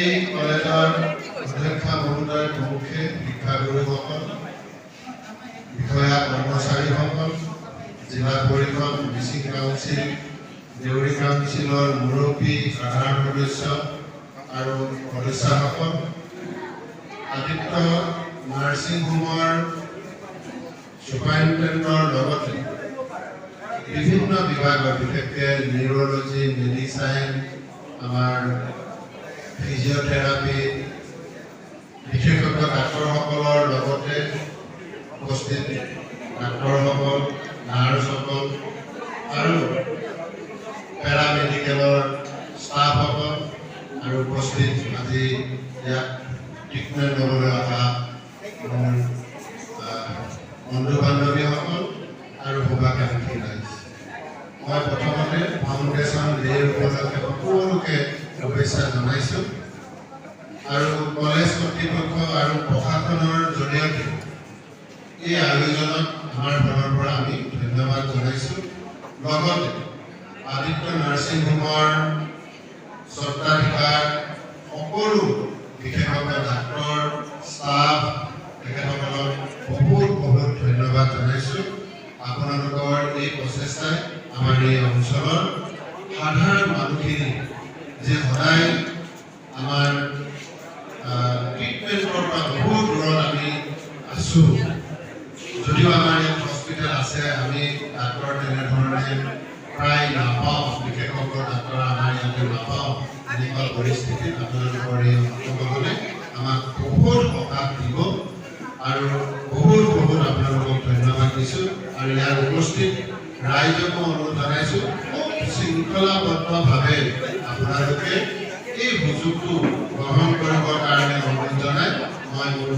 এই কলেজৰ অধ্যক্ষা মহোদয় প্ৰমুখে শিক্ষাগুৰুসকল, বিষয়া কৰ্মচাৰীসকল, জিলা পৰিষদ, মিচিং কাউন্সিল, দেউৰী কাউন্সিলৰ মুৰব্বী, সাধাৰণ সদস্য আৰু সদস্যসকল, আদিত্য নাৰ্ছিং হোমৰ ছুপাৰিণ্টেণ্ডেণ্টৰ লগতে বিভিন্ন বিভাগৰ বিশেষকৈ নিউৰলজি, মেডিচাইন, আমাৰ ফিজিঅ'থেৰাপি, বিশেষজ্ঞ ডাক্তৰসকলৰ লগতে উপস্থিত ডাক্তৰসকল, নাৰ্ছসকল আৰু পেৰামেডিকেলৰ ষ্টাফসকল আৰু উপস্থিত আজি ইয়াত ট্ৰিটমেণ্ট ল'বলৈ অহা মোৰ বন্ধু বান্ধৱীসকল আৰু শুভাকাংক্ষী ৰাইজ, মই প্ৰথমতে ফাউণ্ডেশ্যন ডে'ৰ উপলক্ষে সকলোকে শুভেচ্ছা জনাইছোঁ আৰু কলেজ কৰ্তৃপক্ষ আৰু প্ৰশাসনৰ জৰিয়তে এই আয়োজনত আমাৰ ফালৰ পৰা আমি ধন্যবাদ জনাইছোঁ। লগতে আদিত্য নাৰ্ছিং হোমৰ স্বত্বাধিকাৰ সকলো বিশেষজ্ঞ ডাক্তৰ, ষ্টাফ, তেখেতসকলক বহুত বহুত ধন্যবাদ জনাইছোঁ। আপোনালোকৰ এই প্ৰচেষ্টাই আমাৰ এই অঞ্চলৰ সাধাৰণ মানুহখিনি যে সদায় আমাৰ ট্ৰিটমেণ্টৰ পৰা বহুত দূৰত আমি আছোঁ, যদিও আমাৰ ইয়াত হস্পিটেল আছে, আমি ডাক্তৰ তেনেধৰণে প্ৰায় নাপাওঁ, বিশেষজ্ঞ ডাক্তৰ আমাৰ ইয়াতে নাপাওঁ। এনেকুৱা পৰিস্থিতিত আপোনালোকৰ এই অংশগ্ৰহণে আমাক বহুত সকাহ দিব আৰু বহুত বহুত আপোনালোকক ধন্যবাদ দিছোঁ। আৰু ইয়াৰ উপস্থিত ৰাইজকো অনুৰোধ জনাইছোঁ, খুব শৃংখলাবদ্ধভাৱে আপোনালোকে এই সুযোগটো গ্ৰহণ কৰিবৰ কাৰণে অনুৰোধ জনাই মই মোৰ